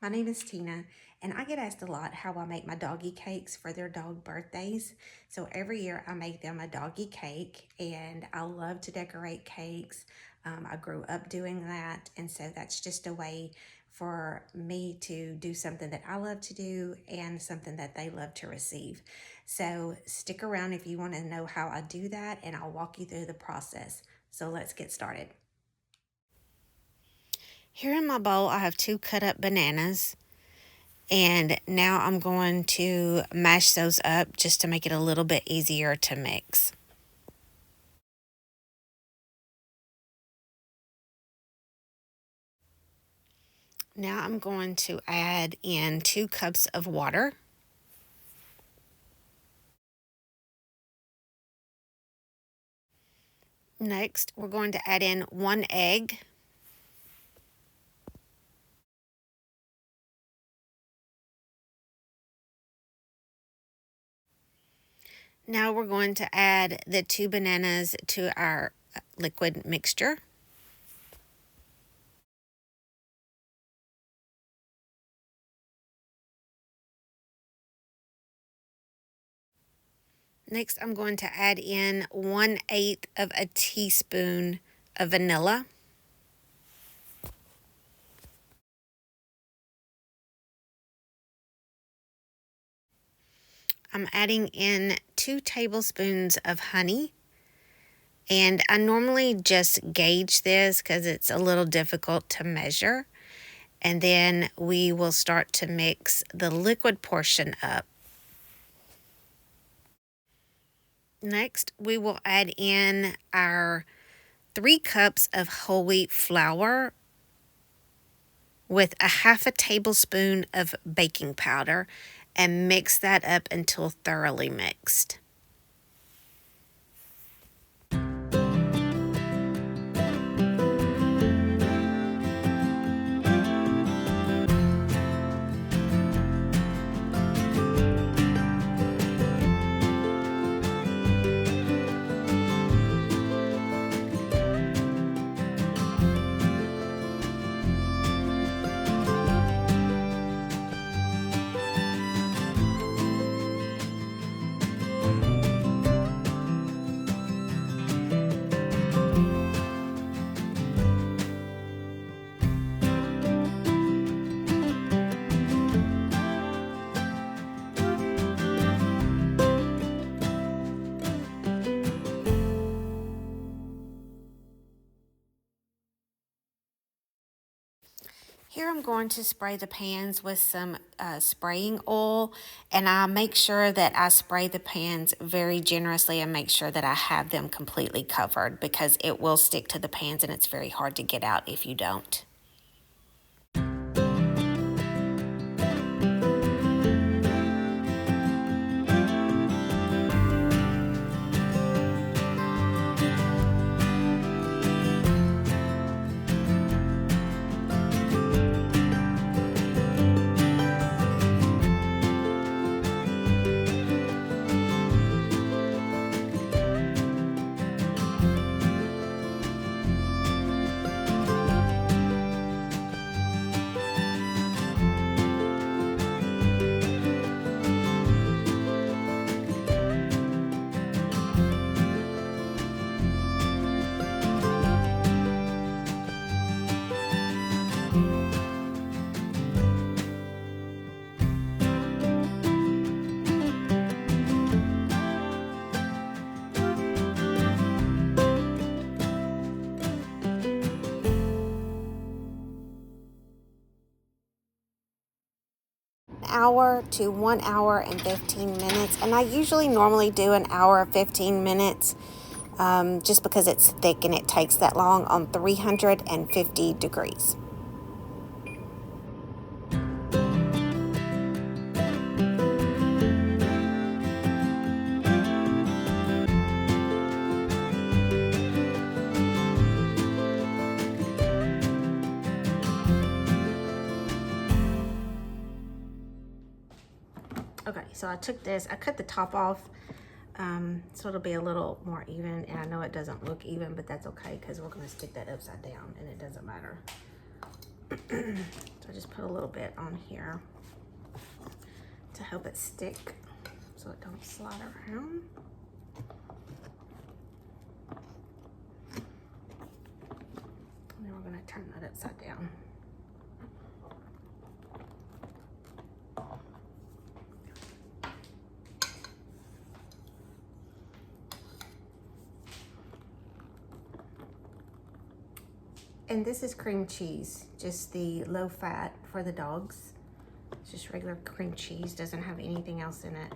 My name is Tina, and I get asked a lot how I make my doggy cakes for their dog birthdays. So every year I make them a doggy cake, and I love to decorate cakes. I grew up doing that, and so that's just a way for me to do something that I love to do and something that they love to receive. So stick around if you want to know how I do that, and I'll walk you through the process. So let's get started. Here in my bowl, I have 2 cut up bananas. And now I'm going to mash those up just to make it a little bit easier to mix. Now I'm going to add in 2 cups of water. Next, we're going to add in 1 egg. Now we're going to add the 2 bananas to our liquid mixture. Next, I'm going to add in 1/8 of a teaspoon of vanilla. I'm adding in 2 tablespoons of honey. And I normally just gauge this because it's a little difficult to measure. And then we will start to mix the liquid portion up. Next, we will add in our 3 cups of whole wheat flour with a 1/2 tablespoon of baking powder and mix that up until thoroughly mixed. Here I'm going to spray the pans with some spraying oil, and I make sure that I spray the pans very generously and make sure that I have them completely covered because it will stick to the pans and it's very hard to get out if you don't. Hour to 1 hour and 15 minutes, and I usually normally do an hour of 15 minutes just because it's thick and it takes that long on 350 degrees. Okay, so I took this, I cut the top off so it'll be a little more even, and I know it doesn't look even, but that's okay because we're going to stick that upside down and it doesn't matter. So I just put a little bit on here to help it stick so it don't slide around. And then we're gonna turn that upside down. And this is cream cheese, just the low fat for the dogs. It's just regular cream cheese, doesn't have anything else in it.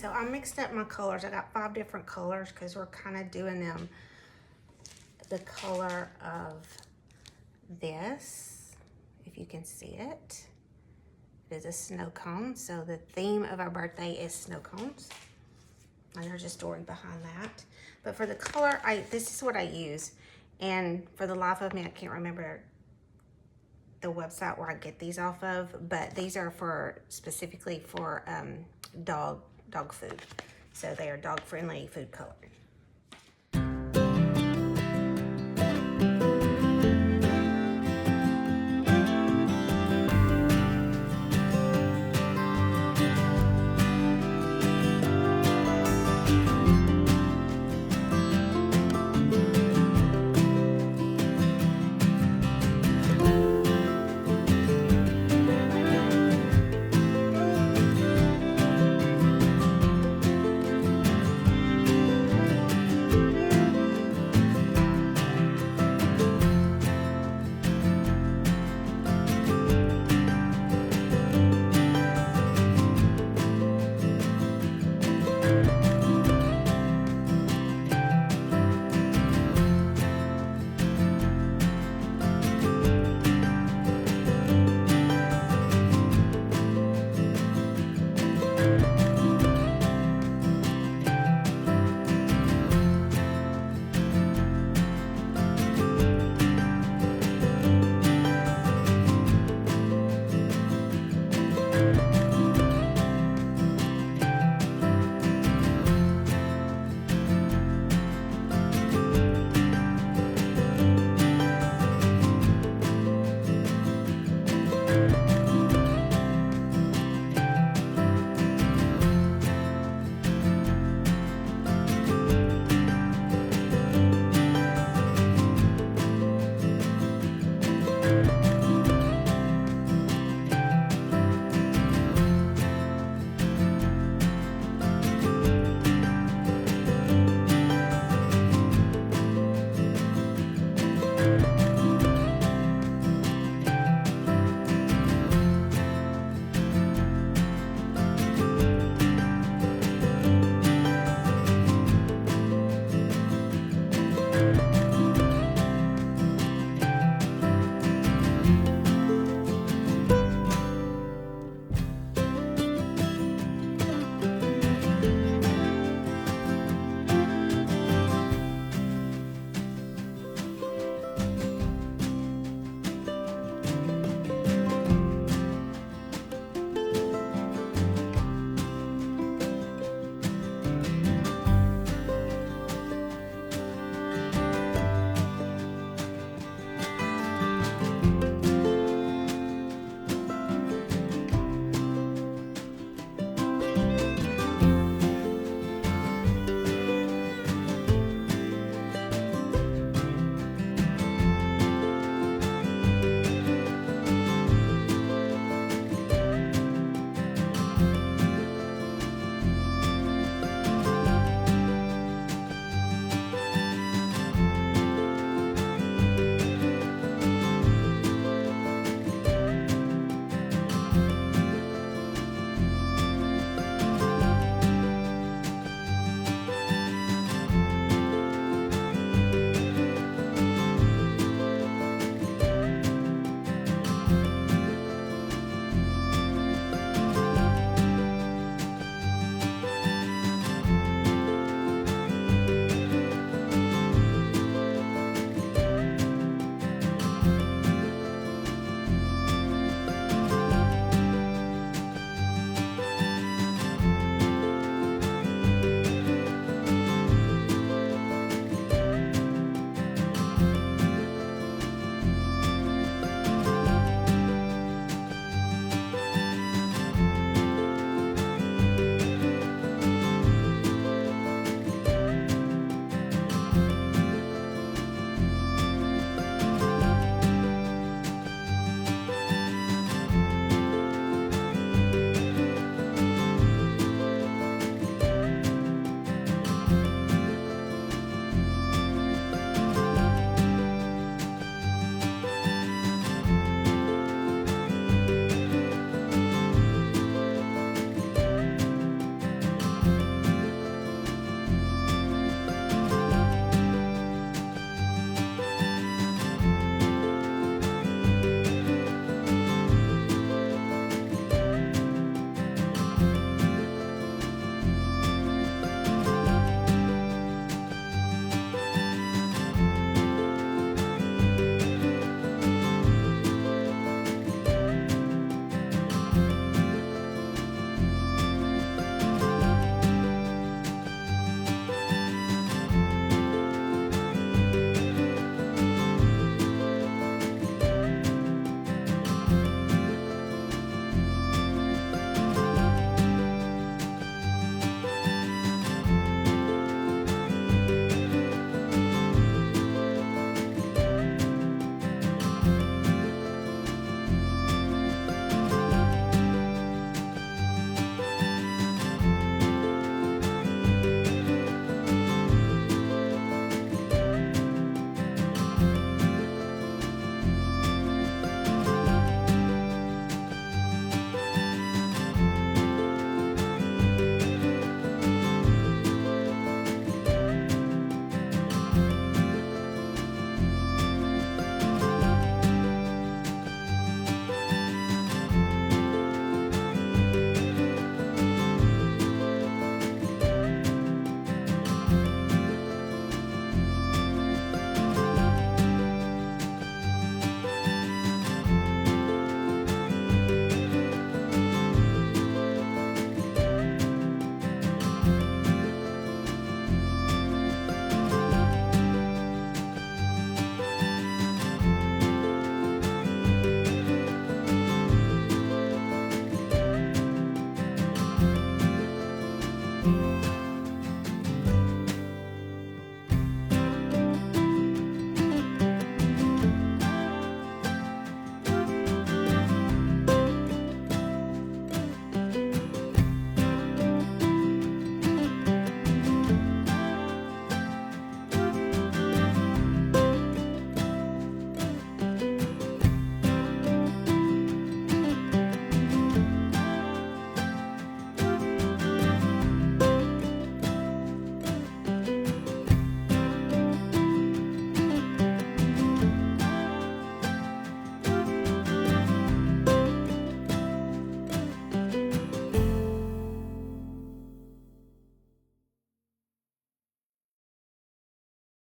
So I mixed up my colors. I got 5 different colors because we're kind of doing them the color of this, if you can see it. It is a snow cone, so the theme of our birthday is snow cones. And there's a story behind that. But for the color, this is what I use. And for the life of me, I can't remember the website where I get these off of, but these are for specifically for dog food. So they are dog friendly food coloring.